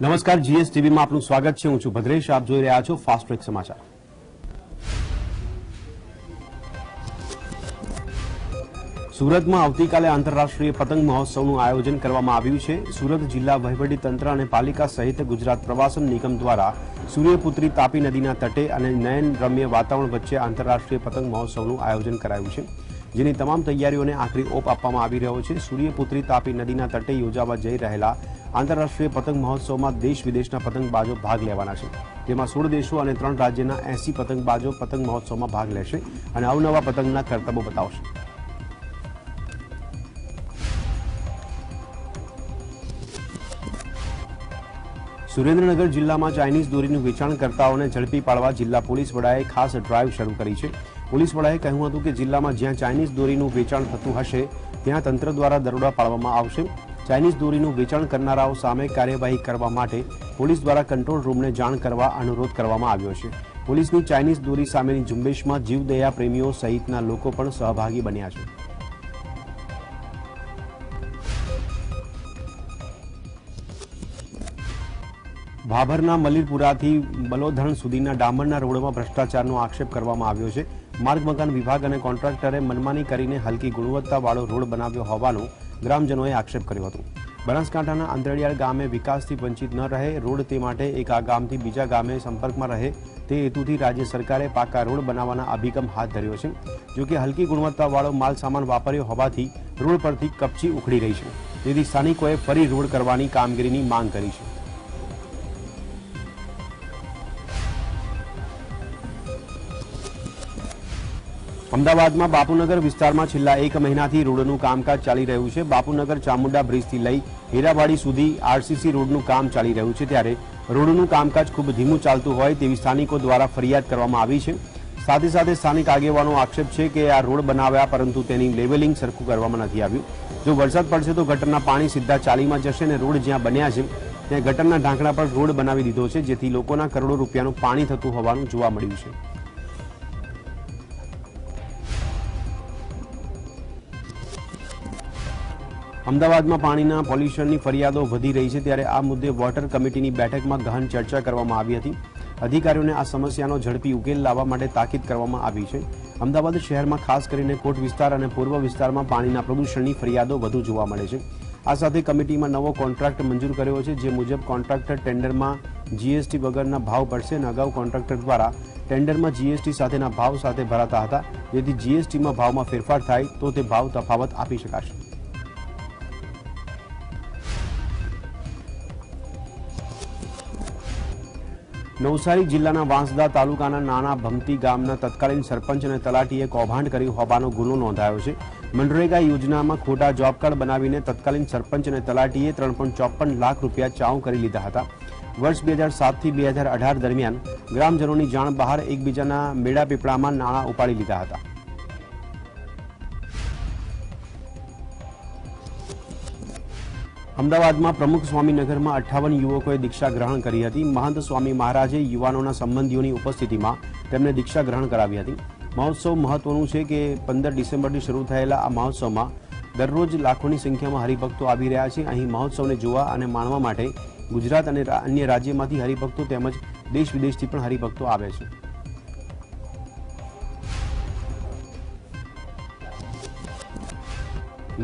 નમસ્કાર, જીએસટીવીમાં આપનું સ્વાગત છે। હું છું ભદ્રેશ, આપ જોઈ રહ્યા છો ફાસ્ટ ટ્રેક સમાચાર। સુરતમાં આવતીકાલે આંતરરાષ્ટ્રીય પતંગ મહોત્સવનું આયોજન કરવામાં આવ્યું છે। સુરત જિલ્લા વહીવટીતંત્ર અને પાલિકા સહિત ગુજરાત પ્રવાસન નિગમ દ્વારા સૂર્યપુત્રી તાપી નદીના તટે અને નયન રમ્ય વાતાવરણ વચ્ચે આંતરરાષ્ટ્રીય પતંગ મહોત્સવનું આયોજન કરાયું છે, જેની તમામ તૈયારીઓને આખરી ઓપ આપવામાં આવી રહ્યો છે। સૂર્યપુત્રી તાપી નદીના તટે યોજાવા જઈ રહેલા આંતરરાષ્ટ્રીય પતંગ મહોત્સવમાં દેશ વિદેશના પતંગબાજો ભાગ લેવાના છે, જેમાં 16 દેશો અને 3 રાજ્યના 80 પતંગબાજો પતંગ મહોત્સવમાં ભાગ લેશે અને અવનવા પતંગના કરતબો બતાવશે। સુરેન્દ્રનગર જિલ્લામાં ચાઇનીઝ દોરીનું વેચાણકર્તાઓને ઝડપી પાડવા જિલ્લા પોલીસ વડાએ ખાસ ડ્રાઈવ શરૂ કરી છે। પોલીસ વડાએ કહ્યું હતું કે જિલ્લામાં જ્યાં ચાઇનીઝ દોરીનું વેચાણ થતું હશે ત્યાં તંત્ર દ્વારા દરોડા પાડવામાં આવશે। ચાઇનીઝ દોરીનું વેચાણ કરનારાઓ સામે કાર્યવાહી કરવા માટે પોલીસ દ્વારા કંટ્રોલ રૂમને જાણ કરવા અનુરોધ કરવામાં આવ્યો છે। પોલીસની ચાઇનીઝ દોરી સામેની ઝુંબેશમાં જીવદયા પ્રેમીઓ સહિતના લોકો પણ સહભાગી બન્યા છે। ભાભરના મલીરપુરાથી બલોધણ સુધીના ડામરના રોડમાં ભ્રષ્ટાચારનો આક્ષેપ કરવામાં આવ્યો છે। માર્ગ મકાન વિભાગ અને કોન્ટ્રાક્ટરે મનમાની કરીને હલકી ગુણવત્તાવાળો રોડ બનાવ્યો હોવાનો ગ્રામજનોએ આક્ષેપ કર્યો હતો। બનાસકાંઠાના આંતરડિયાળ ગામે વિકાસથી વંચિત ન રહે, રોડ તે માટે એક આ ગામથી બીજા ગામે સંપર્કમાં રહે તે હેતુથી રાજ્ય સરકારે પાકા રોડ બનાવવાના અભિગમ હાથ ધર્યો છે। જોકે હલકી ગુણવત્તાવાળો માલ સામાન વાપર્યો હોવાથી રોડ પરથી કપચી ઉખડી રહી છે, તેથી સ્થાનિકોએ ફરી રોડ કરવાની કામગીરીની માંગ કરી છે। અમદાવાદમાં બાપુનગર વિસ્તારમાં છેલ્લા 1 મહિનાથી રોડનું કામકાજ ચાલી રહ્યું છે। બાપુનગર ચામુંડા બ્રિજથી લઈ હીરાવાડી સુધી આરસીસી રોડનું કામ ચાલી રહ્યું છે, ત્યારે રોડનું કામકાજ ખૂબ ધીમું ચાલતું હોય તેવી સ્થાનિકો દ્વારા ફરિયાદ કરવામાં આવી છે। સાથે સાથે સ્થાનિક આગેવાનો આક્ષેપ છે કે આ રોડ બનાવ્યા પરંતુ તેની લેવલિંગ સરખું કરવામાં નથી આવ્યું। જો વરસાદ પડશે તો ગટરના પાણી સીધા ચાલીમાં જશે અને રોડ જ્યાં બન્યા છે ત્યાં ગટરના ઢાંકણા પર રોડ બનાવી દીધો છે, જેથી લોકોના કરોડો રૂપિયાનું પાણી થતું હોવાનું જોવા મળ્યું છે। અમદાવાદમાં પાણીના પોલ્યુશનની ફરિયાદો વધી રહી છે, ત્યારે આ મુદ્દે વોટર કમિટીની બેઠકમાં ગહન ચર્ચા કરવામાં આવી હતી। અધિકારીઓને આ સમસ્યાનો ઝડપી ઉકેલ લાવવા માટે તાકીદ કરવામાં આવી છે। અમદાવાદ શહેરમાં ખાસ કરીને કોટ વિસ્તાર અને પૂર્વ વિસ્તારમાં પાણીના પ્રદૂષણની ફરિયાદો વધુ જોવા મળે છે। આ સાથે કમિટીમાં નવો કોન્ટ્રાક્ટ મંજૂર કર્યો છે, જે મુજબ કોન્ટ્રાક્ટર ટેન્ડરમાં જીએસટી વગરના ભાવ ભરશે અને અગાઉ કોન્ટ્રાક્ટર દ્વારા ટેન્ડરમાં જીએસટી સાથેના ભાવ સાથે ભરાતા હતા, જેથી જીએસટીમાં ભાવમાં ફેરફાર થાય તો તે ભાવ તફાવત આપી શકાશે। નવસારી જિલ્લાના વાંસદા તાલુકાના નાના ભમતી ગામના તત્કાલીન સરપંચ અને તલાટીએ કૌભાંડ કર્યું હોવાનો ગુનો નોંધાયો છે। મનરેગા યોજનામાં ખોટા જોબ કાર્ડ બનાવીને તત્કાલીન સરપંચ અને તલાટીએ 3.54 લાખ રૂપિયા ચાઉ કરી લીધા હતા। વર્ષ 2007 થી 2018 દરમિયાન ગ્રામજનોની જાણ બહાર એકબીજાના મેળા પીપળામાં નાણાં ઉપાડી લીધા હતા। અમદાવાદમાં પ્રમુખ સ્વામીનગરમાં 58 યુવકોએ દીક્ષા ગ્રહણ કરી હતી। મહંત સ્વામી મહારાજે યુવાનોના સંબંધીઓની ઉપસ્થિતિમાં તેમને દીક્ષા ગ્રહણ કરાવી હતી। મહોત્સવ મહત્વનું છે કે 15 ડિસેમ્બરથી શરૂ થયેલા આ મહોત્સવમાં દરરોજ લાખોની સંખ્યામાં હરિભક્તો આવી રહ્યા છે। અહીં મહોત્સવને જોવા અને માણવા માટે ગુજરાત અને અન્ય રાજ્યમાંથી હરિભક્તો તેમજ દેશ વિદેશથી પણ હરિભક્તો આવે છે।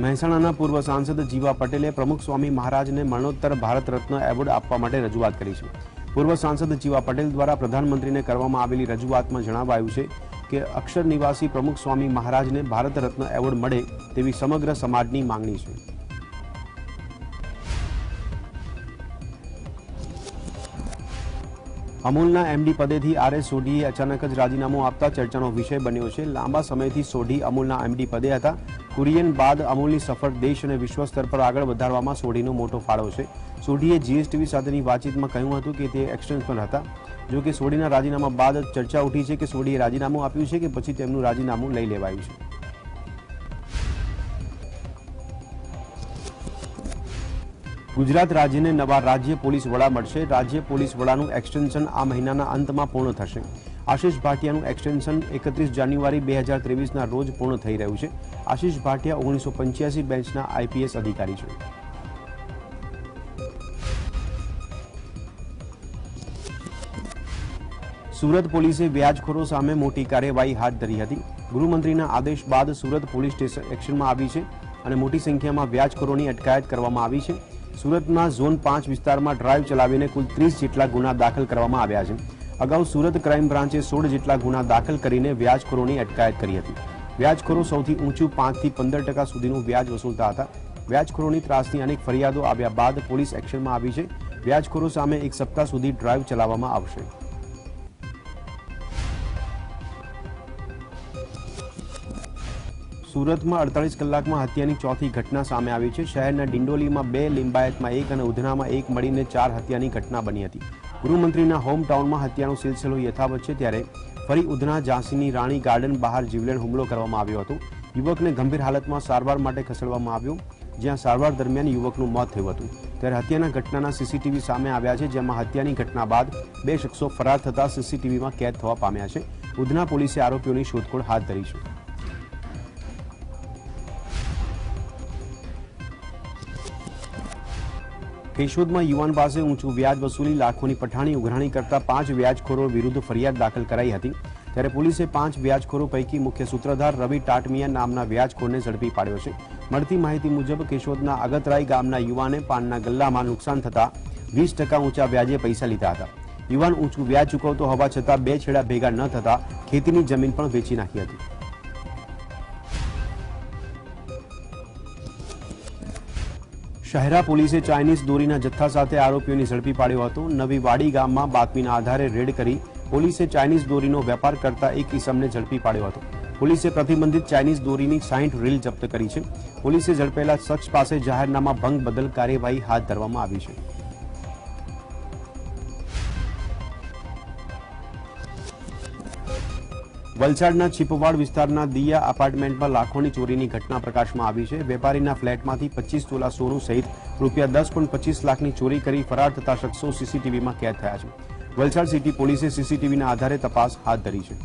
મહેસાણાના પૂર્વ સાંસદ જીવા પટેલે પ્રમુખ સ્વામી મહારાજને મરણોત્તર ભારત રત્ન એવોર્ડ આપવા માટે રજૂઆત કરી છે। પૂર્વ સાંસદ જીવા પટેલ દ્વારા પ્રધાનમંત્રીને કરવામાં આવેલી રજૂઆતમાં જણાવાયું છે કે અક્ષર નિવાસી પ્રમુખ સ્વામી મહારાજને ભારત રત્ન એવોર્ડ મળે તેવી સમગ્ર સમાજની માંગણી છે। અમૂલના એમડી પદેથી આરએસ સોઢીએ અચાનક જ રાજીનામું આપતા ચર્ચાનો વિષય બન્યો છે। લાંબા સમયથી સોઢી અમૂલના એમડી પદે હતા। કુરિયન બાદ અમૂલની સફળ દેશ અને વિશ્વ સ્તર પર આગળ વધારવામાં સોઢીનો મોટો ફાળો છે। સોઢીએ જીએસટીવી સાથેની વાતચીતમાં કહ્યું હતું કે તે એક્સટેન્શન હતા। જો કે સોઢીના રાજીનામા બાદ ચર્ચા ઉઠી છે કે સોઢીએ રાજીનામું આપ્યું છે કે પછી તેમનું રાજીનામું લઈ લેવાયું છે। ગુજરાત રાજ્યને નવા રાજ્ય પોલીસ વડા મળશે। રાજ્ય પોલીસ વડાનું એક્સટેન્શન આ મહિનાના અંતમાં પૂર્ણ થશે। આશિષ ભાટિયાનું એક્સટેન્શન 31 જાન્યુઆરી 2023ના રોજ પૂર્ણ થઈ રહ્યું છે। આશિષ ભાટિયા 1985 બેન્ચના આઈપીએસ અધિકારી છે। સુરત પોલીસે વ્યાજખોરો સામે મોટી કાર્યવાહી હાથ ધરી હતી। ગૃહમંત્રીના આદેશ બાદ સુરત પોલીસ સ્ટેશન એક્શનમાં આવી છે અને મોટી સંખ્યામાં વ્યાજખોરોની અટકાયત કરવામાં આવી છે। સુરતના ઝોન 5 વિસ્તારમાં ડ્રાઈવ ચલાવીને કુલ 30 જેટલા ગુના દાખલ કરવામાં આવ્યા છે। અગાઉ સુરત ક્રાઇમ બ્રાન્ચે 16 જેટલા ગુના દાખલ કરીને વ્યાજખોરોની અટકાયત કરી હતી। વ્યાજખોરો સૌથી ઊંચું 5 થી 15% સુધીનું વ્યાજ વસૂલતા હતા। વ્યાજખોરોની ત્રાસની અનેક ફરિયાદો આવ્યા બાદ પોલીસ એક્શનમાં આવી છે। વ્યાજખોરો સામે એક સપ્તાહ સુધી ડ્રાઈવ ચલાવવામાં આવશે। સુરતમાં 48 કલાકમાં હત્યાની ચોથી ઘટના સામે આવી છે। શહેરના ડિંડોલીમાં 2, લિંબાયતમાં 1 અને ઉધનામાં 1 મળીને 4 હત્યાની ઘટના બની હતી। ગૃહમંત્રીના હોમટાઉનમાં હત્યાનો સિલસિલો યથાવત છે ત્યારે ફરી ઉધના ઝાંસીની રાણી ગાર્ડન બહાર જીવલેણ હુમલો કરવામાં આવ્યો હતો। યુવકને ગંભીર હાલતમાં સારવાર માટે ખસેડવામાં આવ્યો, જ્યાં સારવાર દરમિયાન યુવકનું મોત થયું હતું। ત્યારે હત્યાના ઘટનાના સીસીટીવી સામે આવ્યા છે, જેમાં હત્યાની ઘટના બાદ 2 શખ્સો ફરાર થતા સીસીટીવીમાં કેદ થવા પામ્યા છે। ઉધના પોલીસે આરોપીઓની શોધખોળ હાથ ધરી છે। કેશોદમાં યુવાન પાસે ઊંચું વ્યાજ વસૂલી લાખોની પઠાણી ઉઘરાણી કરતા 5 વ્યાજખોરો વિરુદ્ધ ફરિયાદ દાખલ કરાઈ હતી। ત્યારે પોલીસે 5 વ્યાજખોરો પૈકી મુખ્ય સૂત્રધાર રવિ ટાટમિયા નામના વ્યાજખોરને ઝડપી પાડ્યો છે। મળતી માહિતી મુજબ કેશોદના અગતરાઈ ગામના યુવાને પાનના ગલ્લામાં નુકસાન થતા 20% ઊંચા વ્યાજે પૈસા લીધા હતા। યુવાન ઊંચું વ્યાજ ચૂકવતો હોવા છતાં 2 છેડા ભેગા ન થતા ખેતીની જમીન પણ વેચી નાખી હતી। શહેરા પોલીસે ચાઇનીઝ દોરીના જથ્થા સાથે આરોપીઓને ઝડપી પાડ્યો હતો। નવી વાડી ગામમાં બાતમીના આધારે રેડ કરી પોલીસે ચાઇનીઝ દોરીનો વેપાર કરતા એક ઇસમને ઝડપી પાડ્યો હતો। પોલીસે પ્રતિબંધિત ચાઇનીઝ દોરીની 60 રીલ જપ્ત કરી છે। પોલીસે ઝડપેલા શખ્સ પાસે જાહેરનામા ભંગ બદલ કાર્યવાહી હાથ ધરવામાં આવી છે। વલસાડના છીપવાડ વિસ્તારના દિયા એપાર્ટમેન્ટમાં લાખોની ચોરીની ઘટના પ્રકાશમાં આવી છે। વેપારીના ફ્લેટમાંથી 25 તોલા સોનું સહિત રૂપિયા 10.25 લાખની ચોરી કરી ફરાર થતા શખ્સો સીસીટીવીમાં કેદ થયા છે। વલસાડ સિટી પોલીસે સીસીટીવીના આધારે તપાસ હાથ ધરી છે।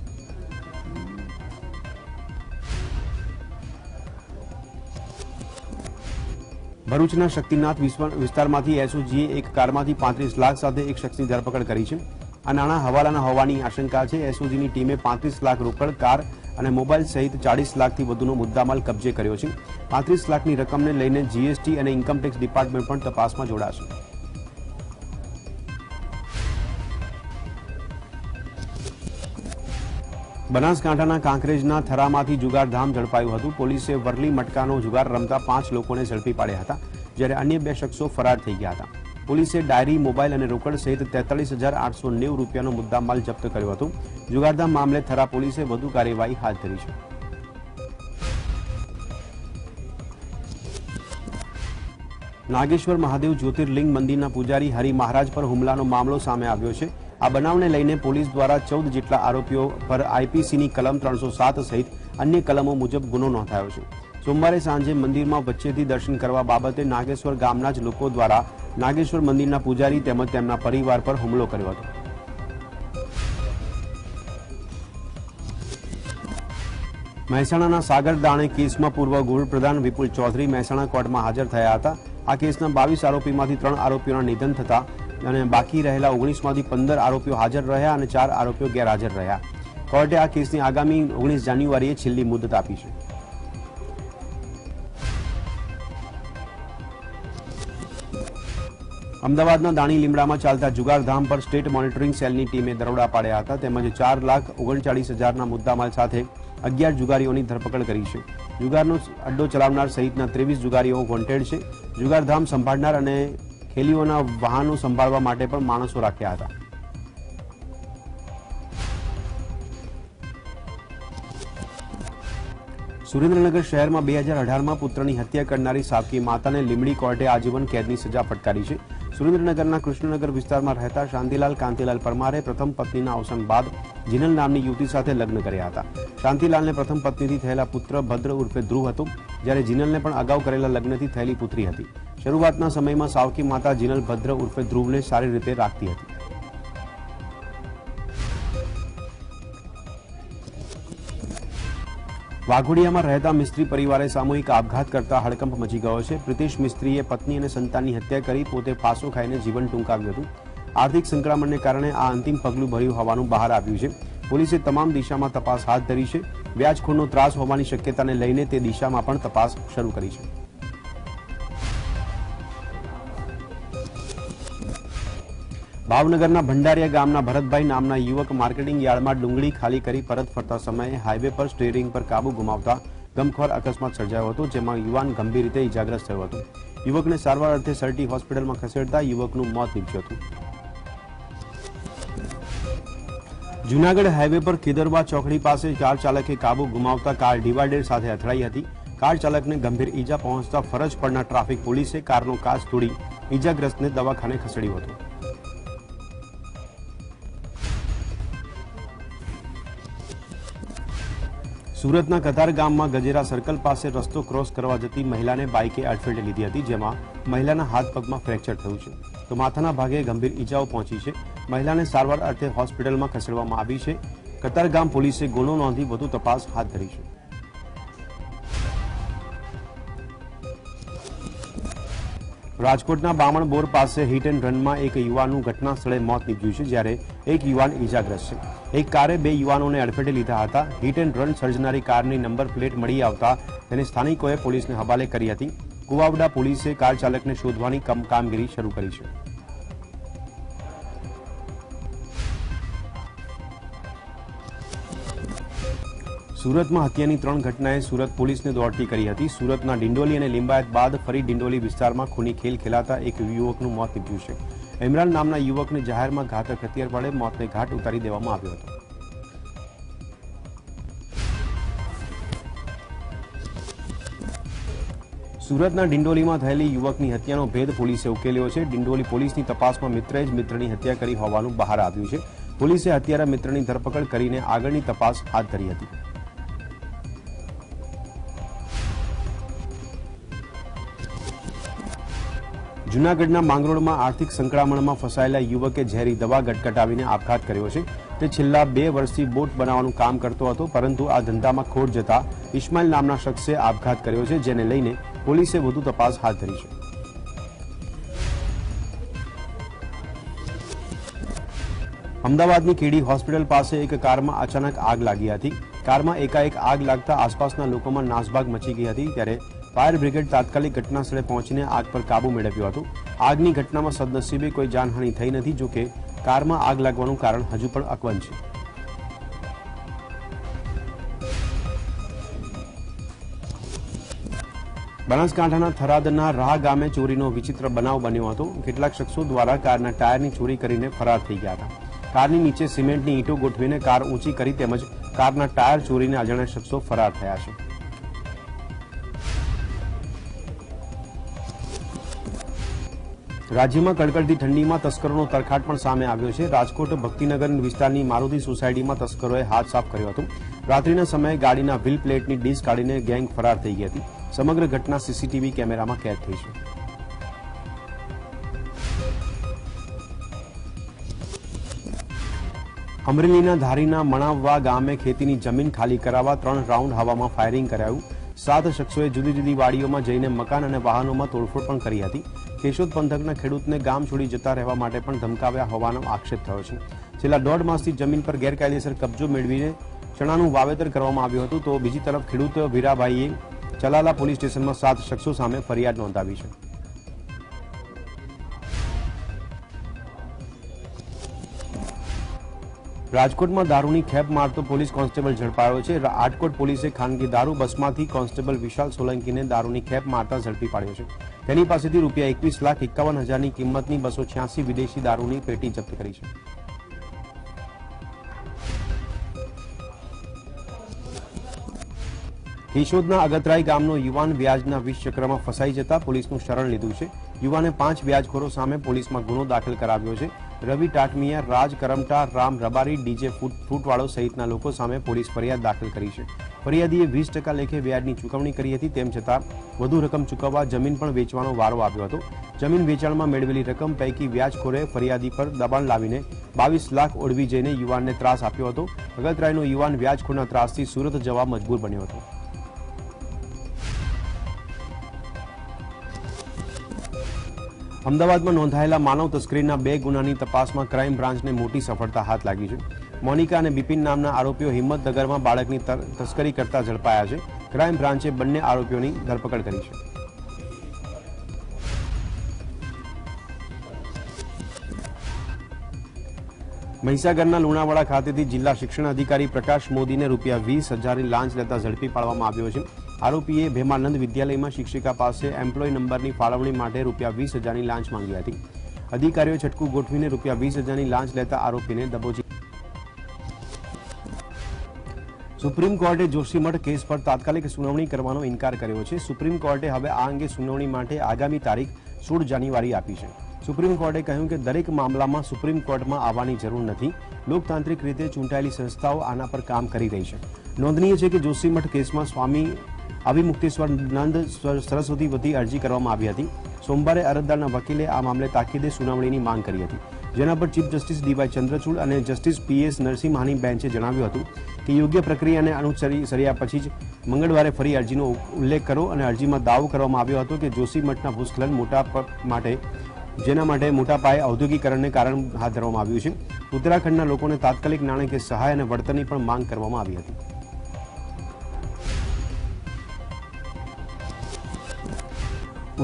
ભરૂચના શક્તિનાથ વિસ્તારમાંથી એસઓજીએ એક કારમાંથી 35 લાખ સાથે એક શખ્સની ધરપકડ કરી છે। આ નાણાં હવાલાના હોવાની આશંકા છે। એસઓજીની ટીમે 35 લાખ રોકડ, કાર અને મોબાઈલ સહિત 40 લાખથી વધુનો મુદ્દામાલ કબજે કર્યો છે। 35 લાખની રકમને લઈને જીએસટી અને ઇન્કમટેક્સ ડિપાર્ટમેન્ટ પણ તપાસમાં જોડાશે। બનાસકાંઠાના કાંકરેજના થરામાંથી જુગારધામ ઝડપાયું હતું। પોલીસે વરલી મટકાનો જુગાર રમતા 5 લોકોને ઝડપી પાડ્યા હતા, જ્યારે અન્ય 2 શખ્સો ફરાર થઈ ગયા હતા। પોલીસે ડાયરી, મોબાઈલ અને રોકડ સહિત 43,890 રૂપિયાનો મુદ્દામાલ જપ્ત કર્યો હતો। જુગારધામ મામલે થરા પોલીસે વધુ કાર્યવાહી હાથ ધરી છે। નાગેશ્વર મહાદેવ જ્યોતિર્લિંગ મંદિરના પૂજારી હરિ મહારાજ પર હુમલાનો મામલો સામે આવ્યો છે। આ બનાવને લઈને પોલીસ દ્વારા 14 જેટલા આરોપીઓ પર આઈપીસીની કલમ 307 સહિત અન્ય કલમો મુજબ ગુનો નોંધાયો છે। સોમવારે સાંજે મંદિરમાં વચ્ચેથી દર્શન કરવા બાબતે નાગેશ્વર ગામના જ લોકો દ્વારા નાગેશ્વર મંદિરના પૂજારી તેમજ તેમના પરિવાર પર હુમલો કર્યો હતો। મહેસાણાના સાગરદાણે કેસમાં પૂર્વ ગૃહપ્રધાન વિપુલ ચૌધરી મહેસાણા કોર્ટમાં હાજર થયા હતા। આ કેસના 22 આરોપીમાંથી 3 આરોપીઓના નિધન થતા અને બાકી રહેલા 19માંથી 15 આરોપીઓ હાજર રહ્યા અને 4 આરોપીઓ ગેરહાજર રહ્યા। કોર્ટે આ કેસની આગામી 19 જાન્યુઆરીએ છેલ્લી મુદત આપી છે। અમદાવાદના દાણી લીમડામાં ચાલતા જુગારધામ પર સ્ટેટ મોનિટરિંગ સેલની ટીમે દરોડા પાડ્યા હતા, તેમજ 4,39,000ના મુદ્દામાલ સાથે 11 જુગારીઓની ધરપકડ કરી છે। જુગારનો અડ્ડો ચલાવનાર સહિતના 23 જુગારીઓ વોન્ટેડ છે। જુગારધામ સંભાળનાર અને ખેલીઓના વાહનો સંભાળવા માટે પણ માણસો રાખ્યા હતા। સુરેન્દ્રનગર શહેરમાં 2018માં પુત્રની હત્યા કરનારી સાવકી માતાને લીંબડી કોર્ટે આજીવન કેદની સજા ફટકારી છે। સુરેન્દ્રનગરના કૃષ્ણનગર વિસ્તારમાં રહેતા શાંતિલાલ કાંતિલાલ પરમારે પ્રથમ પત્નીના અવસાન બાદ જીનલ નામની યુવતી સાથે લગ્ન કર્યા હતા। શાંતિલાલને પ્રથમ પત્નીથી થયેલા પુત્ર ભદ્ર ઉર્ફે ધ્રુવ હતો, જ્યારે જીનલને પણ અગાઉ કરેલા લગ્નથી થયેલી પુત્રી હતી। શરૂઆતના સમયમાં સાવકી માતા જીનલ ભદ્ર ઉર્ફે ધ્રુવને સારી રીતે રાખતી હતી। વાઘોડિયામાં રહેતા મિસ્ત્રી પરિવારે સામૂહિક આપઘાત કરતા હડકંપ મચી ગયો છે। પ્રિતેશ મિસ્ત્રીએ પત્ની અને સંતાનની હત્યા કરી પોતે ફાંસો ખાઈને જીવન ટૂંકાવ્યું હતું। આર્થિક સંકળામણને કારણે આ અંતિમ પગલું ભર્યું હોવાનું બહાર આવ્યું છે। પોલીસે તમામ દિશામાં તપાસ હાથ ધરી છે। વ્યાજખોરનો ત્રાસ હોવાની શક્યતાને લઈને તે દિશામાં પણ તપાસ શરૂ કરી છે। ભાવનગરના ભંડારિયા ગામના ભરતભાઈ નામના યુવક માર્કેટિંગ યાર્ડમાં ડુંગળી ખાલી કરી પરત ફરતા સમયે હાઈવે પર સ્ટીયરિંગ પર કાબુ ગુમાવતા ગમખ્વાર અકસ્માત સર્જાયો હતો, જેમાં યુવાન ગંભીર રીતે ઇજાગ્રસ્ત થયો હતો। યુવકને સારવાર અર્થે સરટી હોસ્પિટલમાં ખસેડતા યુવકનું મોત નીપજ્યું હતું। જૂનાગઢ હાઈવે પર કેદરબા ચોકડી પાસે કાર ચાલકે કાબુ ગુમાવતા કાર ડિવાઈડર સાથે અથડાઈ હતી। કાર ચાલકને ગંભીર ઈજા પહોંચતા ફરજ પરના ટ્રાફિક પોલીસે કારનો કાચ તોડી ઈજાગ્રસ્તને દવાખાને ખસેડ્યો હતો। સુરતના કતાર ગામમાં ગજેરા સર્કલ પાસે રસ્તો ક્રોસ કરવા જતી મહિલાને બાઇકે અડફેટે લીધી હતી, જેમાં મહિલાના હાથ પગમાં ફ્રેક્ચર થયું છે તો માથાના ભાગે ગંભીર ઈજાઓ પહોંચી છે। મહિલાને સારવાર અર્થે હોસ્પિટલમાં ખસેડવામાં આવી છે। કતાર ગામ પોલીસે ગુનો નોંધી વધુ તપાસ હાથ ધરી છે। રાજકોટના બામણબોર પાસે હિટ એન્ડ રનમાં એક યુવાનનું ઘટના સ્થળે મોત નીપજ્યું છે, જ્યારે એક યુવાન ઈજાગ્રસ્ત છે। એક કારે બે યુવાનોને અડફેટે લીધા હતા। હિટ એન્ડ રન સર્જનારી કારની નંબર પ્લેટ મળી આવતા તેને સ્થાનિકોએ પોલીસને હવાલે કરી હતી। કુવાવડા પોલીસે કાર ચાલકને શોધવાની કામગીરી શરૂ કરી છે। સુરતમાં હત્યાની 3 ઘટનાએ સુરત પોલીસને દોડતી કરી હતી। સુરતના ડિંડોલી અને લિંબાયત બાદ ફરી ડિંડોલી વિસ્તારમાં ખૂની ખેલ ખેલાતા એક યુવકનું મોત નીપજ્યું છે। ઇમરાન નામના યુવકને જાહેરમાં ઘાતક હથિયાર વડે મોતને ઘાટ ઉતારી દેવામાં આવ્યો હતો। સુરતના ડિંડોલીમાં થયેલી યુવકની હત્યાનો ભેદ પોલીસે ઉકેલ્યો છે। ડિંડોલી પોલીસની તપાસમાં મિત્રે જ મિત્રની હત્યા કરી હોવાનું બહાર આવ્યું છે। પોલીસે હત્યારા મિત્રની ધરપકડ કરીને આગળની તપાસ હાથ ધરી હતી। જૂનાગઢના માંગરોળમાં આર્થિક સંકળામણમાં ફસાયેલા યુવકે ઝેરી દવા ગટગટાવીને આપઘાત કર્યો છે। તે છેલ્લા 2 વર્ષથી બોટ બનાવવાનું કામ કરતો હતો, પરંતુ આ ધંધામાં ખોટ જતા ઇસ્માઇલ નામના શખ્સે આપઘાત કર્યો છે, જેને લઈને પોલીસે વધુ તપાસ હાથ ધરી છે। અમદાવાદની કેડી હોસ્પિટલ પાસે એક કારમાં અચાનક આગ લાગી હતી। કારમાં એકાએક આગ લાગતા આસપાસના લોકોમાં નાસભાગ મચી ગઈ હતી, ત્યારે ફાયર બ્રિગેડ તાત્કાલિક ઘટના સ્થળે પહોંચીને આગ પર કાબુ મેળવ્યો હતો। આગની ઘટનામાં સદનસીબે કોઈ જાનહાનિ થઈ નથી, જોકે કારમાં આગ લાગવાનું કારણ હજુ પણ અકબંધ છે। બનાસકાંઠાના થરાદના રાહ ગામે ચોરીનો વિચિત્ર બનાવ બન્યો હતો। કેટલાક શખ્સો દ્વારા કારના ટાયરની ચોરી કરીને ફરાર થઈ ગયા હતા। કારની નીચે સિમેન્ટની ઈંટો ગોઠવીને કાર ઊંચી કરી તેમજ કારના ટાયર ચોરીને અજાણ્યા શખ્સો ફરાર થયા છે। રાજ્યમાં કડકડતી ઠંડીમાં તસ્કરોનો તરખાટ પણ સામે આવ્યો છે। રાજકોટ ભક્તિનગર વિસ્તારની મારુતિ સોસાયટીમાં તસ્કરોએ હાથ સાફ કર્યો હતો। રાત્રિના સમયે ગાડીના વ્હીલ પ્લેટની ડીશ કાઢીને ગેંગ ફરાર થઈ ગઈ હતી। સમગ્ર ઘટના સીસીટીવી કેમેરામાં કેદ થઈ છે। અમરેલીના ધારીના મણાવવા ગામે ખેતીની જમીન ખાલી કરાવવા 3 રાઉન્ડ હવામાં ફાયરિંગ કરાયું। 7 શખ્સોએ જુદી જુદી વાડીઓમાં જઈને મકાન અને વાહનોમાં તોડફોડ પણ કરી હતી। કેશોદ પંથકના ખેડૂતને ગામ છોડી જતા રહેવા માટે પણ ધમકાવ્યા હોવાનો આક્ષેપ થયો છે। છેલ્લા 1.5 માસથી જમીન પર ગેરકાયદેસર કબજો મેળવીને ચણાનું વાવેતર કરવામાં આવ્યું હતું, તો બીજી તરફ ખેડૂત વીરાભાઈએ ચલાલા પોલીસ સ્ટેશનમાં 7 શખ્સો સામે ફરિયાદ નોંધાવી છે। રાજકોટમાં દારૂની ખેપ મારતો પોલીસ કોન્સ્ટેબલ ઝડપાયો છે। રાજકોટ પોલીસે ખાનગી દારૂ બસમાંથી કોન્સ્ટેબલ વિશાલ સોલંકીને દારૂની ખેપ મારતા ઝડપી પાડ્યો છે। તેની પાસેથી ₹21,51,000ની કિંમતની 286 વિદેશી દારૂની પેટી જપ્ત કરી છે। કેશોદના અગતરાઈ ગામનો યુવાન વ્યાજના વિષચક્રમાં ફસાઈ જતા પોલીસનું શરણ લીધું છે। યુવાને 5 વ્યાજખોરો સામે પોલીસમાં ગુનો દાખલ કરાવ્યો છે। રવિ ટાટમિયા, રાજ કરમટા, રામ રબારી, ડીજે ફૂટવાળો સહિતના લોકો સામે પોલીસ ફરિયાદ દાખલ કરી છે। ફરિયાદીએ 20% લેખે વ્યાજની ચૂકવણી કરી હતી, તેમ છતાં વધુ રકમ ચૂકવવા જમીન પણ વેચવાનો વારો આવ્યો હતો। જમીન વેચાણમાં મેળવેલી રકમ પૈકી વ્યાજખોરે ફરિયાદી પર દબાણ લાવીને 22 લાખ ઓળવી જઈને યુવાનને ત્રાસ આપ્યો હતો। અગતરાઈનો યુવાન વ્યાજખોરના ત્રાસથી સુરત જવા મજબૂર બન્યો હતો। અમદાવાદમાં નોંધાયેલા માનવ તસ્કરીના 2 ગુનાની તપાસમાં ક્રાઇમ બ્રાન્ચને મોટી સફળતા હાથ લાગી છે. મોનિકા અને બિપિન નામના આરોપીઓ હિંમતનગરમાં બાળકની તસ્કરી કરતા ઝડપાયા છે. ક્રાઇમ બ્રાન્ચે બંને આરોપીઓની ધરપકડ કરી છે. મહીસાગરના લુણાવાડા ખાતેથી જિલ્લા શિક્ષણ અધિકારી પ્રકાશ મોદીને ₹20,000ની લાંચ લેતા ઝડપી પાડવામાં આવ્યો છે. આરોપીએ ભેમાનંદ વિદ્યાલયમાં શિક્ષિકા પાસે એમ્પ્લોય નંબરની ફાળવણી માટે ₹20,000ની લાંચ માંગી હતી. અધિકારીઓએ છટકું ગોઠવીને ₹20,000ની લાંચ લેતા આરોપીને દબોચી. સુપ્રીમ કોર્ટે જોશીમઠ કેસ પર તાત્કાલિક સુનાવણી કરવાનો ઇનકાર કર્યો છે. સુપ્રીમ કોર્ટે હવે આ અંગે સુનાવણી માટે આગામી તારીખ 16 જાન્યુઆરી આપી છે. સુપ્રીમ કોર્ટે કહ્યું કે દરેક મામલામાં સુપ્રીમ કોર્ટમાં આવવાની જરૂર નથી. લોકતાંત્રિક રીતે ચૂંટાયેલી સંસ્થાઓ આના પર કામ કરી રહી છે. નોંધનીય છે કે જોશીમઠ કેસમાં સ્વામી અભિમુક્તેશ્વર નંદ સરસ્વતી વતી અરજી કરવામાં આવી હતી. સોમવારે અરજદારના વકીલે આ મામલે તાકીદે સુનાવણીની માંગ કરી હતી, જેના પર ચીફ જસ્ટિસ ડીવાય ચંદ્રચૂડ અને જસ્ટિસ પીએસ નરસિમ્હાની બેન્ચે જણાવ્યું હતું કે યોગ્ય પ્રક્રિયાને અનુસર્યા પછી જ મંગળવારે ફરી અરજીનો ઉલ્લેખ કરો અને અરજીમાં દાવો કરવામાં આવ્યો હતો કે જોશીમઠના ભૂસ્ખલન જેના માટે મોટા પાયે ઔદ્યોગિકરણને કારણ હાથ ધરવામાં આવ્યું છે. ઉત્તરાખંડના લોકોને તાત્કાલિક નાણાકીય સહાય અને વળતરની પણ માંગ કરવામાં આવી હતી.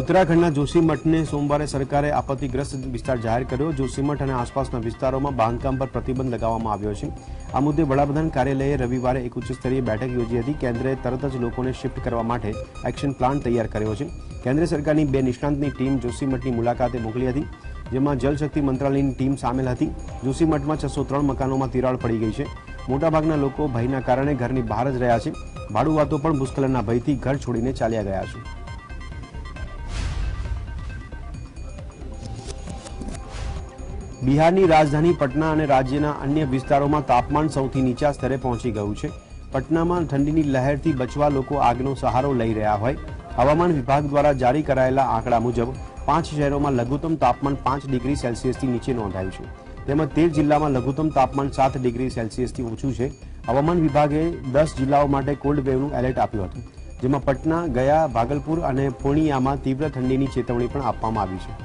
ઉત્તરાખંડના જોશીમઠને સોમવારે સરકારે આપત્તિગ્રસ્ત વિસ્તાર જાહેર કર્યો. જોશીમઠ અને આસપાસના વિસ્તારોમાં બાંધકામ પર પ્રતિબંધ લગાવવામાં આવ્યો છે. આ મુદ્દે વડાપ્રધાન કાર્યાલયે રવિવારે એક ઉચ્ચસ્તરીય બેઠક યોજી હતી. કેન્દ્રએ તરત જ લોકોને શિફ્ટ કરવા માટે એક્શન પ્લાન તૈયાર કર્યો છે. કેન્દ્ર સરકારની 2 નિષ્ણાંતની ટીમ જોશીમઠની મુલાકાતે મોકલી હતી, જેમાં જલશક્તિ મંત્રાલયની ટીમ સામેલ હતી. જોશીમઠમાં 603 મકાનોમાં તિરાડ પડી ગઈ છે. મોટાભાગના લોકો ભયના કારણે ઘરની બહાર જ રહ્યા છે. ભાડુઆતો પણ ભૂસ્ખલનના ભયથી ઘર છોડીને ચાલ્યા ગયા છે. બિહારની રાજધાની પટના અને રાજ્યના અન્ય વિસ્તારોમાં તાપમાન સૌથી નીચા સ્તરે પહોંચી ગયું છે. પટનામાં ઠંડીની લહેરથી બચવા લોકો આગનો સહારો લઈ રહ્યા હોય. હવામાન વિભાગ દ્વારા જારી કરાયેલા આંકડા મુજબ 5 શહેરોમાં લઘુત્તમ તાપમાન 5 ડિગ્રી સેલ્સિયસથી નીચે નોંધાયું છે. તેમજ 13 જિલ્લામાં લઘુત્તમ તાપમાન 7 ડિગ્રી સેલ્સિયસથી ઓછું છે. હવામાન વિભાગે 10 જિલ્લાઓ માટે કોલ્ડ વેવનું એલર્ટ આપ્યું હતું, જેમાં પટના, ગયા, ભાગલપુર અને પૂર્ણિયામાં તીવ્ર ઠંડીની ચેતવણી પણ આપવામાં આવી છે.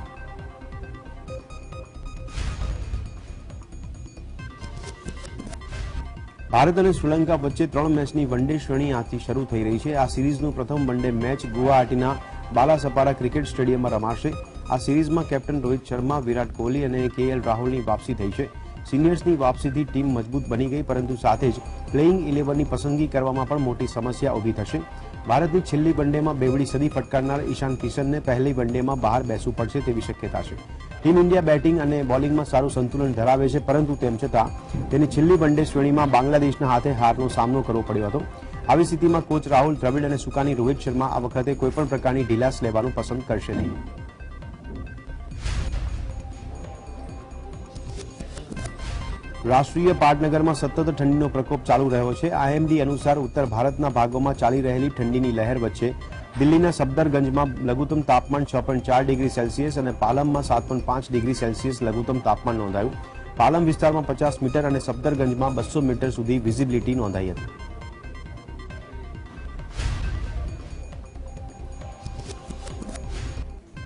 ભારત અને શ્રીલંકા વચ્ચે 3 મેચની વનડે શ્રેણી આજથી શરૂ થઈ રહી છે. આ સિરીઝનું પ્રથમ વનડે મેચ ગુવાહાટીના બાલાસપારા ક્રિકેટ સ્ટેડિયમમાં રમાશે. આ સિરીઝમાં કેપ્ટન રોહિત શર્મા, વિરાટ કોહલી અને કેએલ રાહુલની વાપસી થઈ છે. સિનિયર્સની વાપસીથી ટીમ મજબૂત બની ગઈ, પરંતુ સાથે જ પ્લેઇંગ 11ની પસંદગી કરવામાં પણ મોટી સમસ્યા ઊભી થશે. ભારતની છેલ્લી વનડેમાં બેવડી સદી ફટકારનાર ઈશાન કિશનને પહેલી વનડેમાં બહાર બેસવું પડશે તેવી શક્યતા છે. ટીમ ઇન્ડિયા બેટિંગ અને બોલિંગમાં સારું સંતુલન ધરાવે છે, પરંતુ તેમ છતાં તેની છેલ્લી વનડે શ્રેણીમાં બાંગ્લાદેશના હાથે હારનો સામનો કરવો પડ્યો હતો. આવી સ્થિતિમાં કોચ રાહુલ દ્રવિડ અને સુકાની રોહિત શર્મા આ વખતે કોઈપણ પ્રકારની ઢીલાસ લેવાનું પસંદ કરશે નહીં. રાષ્ટ્રીય પાટનગરમાં સતત ઠંડીનો પ્રકોપ ચાલુ રહ્યો છે. આઈએમડી અનુસાર ઉત્તર ભારતના ભાગોમાં ચાલી રહેલી ઠંડીની લહેર વચ્ચે દિલ્હીના સફદરગંજમાં લઘુત્તમ તાપમાન 6.4 ડિગ્રી સેલ્સિયસ અને પાલમમાં 7.5 ડિગ્રી સેલ્સિયસ લઘુત્તમ તાપમાન નોંધાયું. પાલમ વિસ્તારમાં 50 મીટર અને સફદરગંજમાં 200 મીટર સુધી વિઝિબિલિટી નોંધાઈ હતી.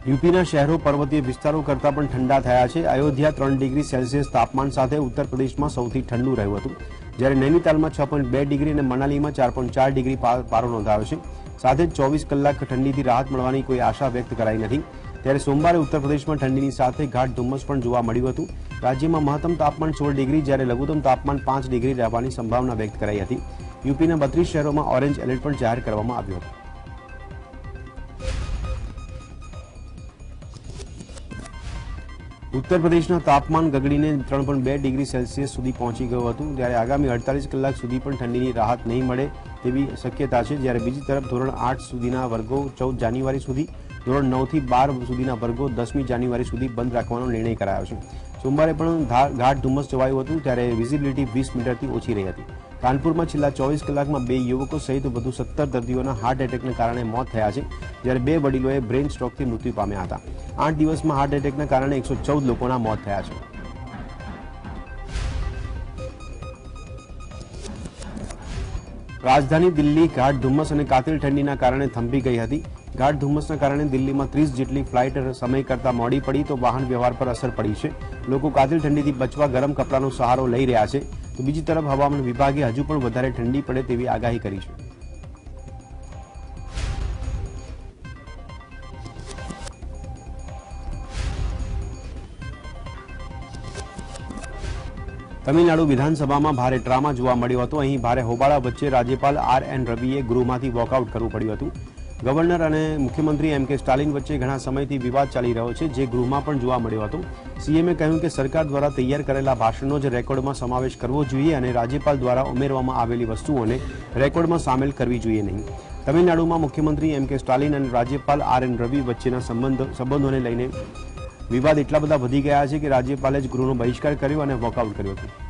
યુપીના શહેરો પર્વતીય વિસ્તારો કરતાં પણ ઠંડા થયા છે. અયોધ્યા 3 ડિગ્રી સેલ્સિયસ તાપમાન સાથે ઉત્તર પ્રદેશમાં સૌથી ઠંડુ રહ્યું હતું, જ્યારે નૈનીતાલમાં 6.2 ડિગ્રી અને મનાલીમાં 4.4 ડિગ્રી પારો નોંધાયો છે. સાથે જ 24 કલાક ઠંડીથી રાહત મળવાની કોઈ આશા વ્યક્ત કરાઈ નથી. ત્યારે સોમવારે ઉત્તર પ્રદેશમાં ઠંડીની સાથે ગાઢ ધુમ્મસ પણ જોવા મળ્યું હતું. રાજ્યમાં મહત્તમ તાપમાન 16 ડિગ્રી જ્યારે લઘુત્તમ તાપમાન 5 ડિગ્રી રહેવાની સંભાવના વ્યક્ત કરાઈ હતી. યુપીના 32 શહેરોમાં ઓરેન્જ એલર્ટ પણ જાહેર કરવામાં આવ્યું હતું. ઉત્તર પ્રદેશના તાપમાન ગગડીને 3.2 ડિગ્રી સેલ્સિયસ સુધી પહોંચી ગયું હતું, જ્યારે આગામી 48 કલાક સુધી પણ ઠંડીની રાહત નહીં મળે તેવી શક્યતા છે. જ્યારે બીજી તરફ ધોરણ 8 સુધીના વર્ગો 14 જાન્યુઆરી સુધી, ધોરણ 9 થી 12 સુધીના વર્ગો 10મી જાન્યુઆરી સુધી બંધ રાખવાનો નિર્ણય કરાયો છે. સોમવારે પણ ગાઢ ધુમ્મસ છવાયું હતું, ત્યારે વિઝિબિલિટી 20 મીટરથી ઓછી રહી હતી. કાનપુરમાં છેલ્લા 24 કલાકમાં 2 યુવકો સહિત વધુ 17 દર્દીઓના હાર્ટ એટેકના કારણે મોત થયા છે, જ્યારે 2 વડીલોએ બ્રેઇન સ્ટ્રોકથી મૃત્યુ પામ્યા હતા. 8 દિવસમાં હાર્ટ એટેકના કારણે 114 લોકોના મોત થયા છે. રાજધાની દિલ્હી ગાઢ ધુમ્મસ અને કાતિલ ઠંડીના કારણે થંભી ગઈ હતી. ગાઢ ધુમ્મસના કારણે દિલ્હીમાં 30 જેટલી ફ્લાઇટ સમય કરતાં મોડી પડી તો વાહન વ્યવહાર પર અસર પડી છે. લોકો કાતિલ ઠંડીથી બચવા ગરમ કપડાનો સહારો લઈ રહ્યા છે. તો બીજી તરફ હવામાન વિભાગે હજુ પણ વધારે ઠંડી પડે તેવી આગાહી કરી છે. તમિલનાડુ વિધાનસભામાં ભારે ડ્રામા જોવા મળ્યો હતો. અહીં ભારે હોબાળા વચ્ચે રાજ્યપાલ આર.એન. રવિએ ગૃહમાંથી વોકઆઉટ કરવું પડ્યું હતું. ગવર્નર અને મુખ્યમંત્રી એમ.કે. સ્ટાલિન વચ્ચે ઘણા સમયથી વિવાદ ચાલી રહ્યો છે, જે ગૃહમાં પણ જોવા મળ્યો હતો. સીએમએ કહ્યું કે સરકાર દ્વારા તૈયાર કરેલા ભાષણનો જ રેકોર્ડમાં સમાવેશ કરવો જોઈએ અને રાજ્યપાલ દ્વારા ઉમેરવામાં આવેલી વસ્તુઓને રેકોર્ડમાં સામેલ કરવી જોઈએ નહીં. તમિલનાડુમાં મુખ્યમંત્રી એમ.કે. સ્ટાલિન અને રાજ્યપાલ આર.એન. રવિ વચ્ચેના સંબંધોને લઈને વિવાદ એટલા બધા વધી ગયા છે કે રાજ્યપાલે જ ગૃહનો બહિષ્કાર કર્યો અને વોકઆઉટ કર્યું હતું.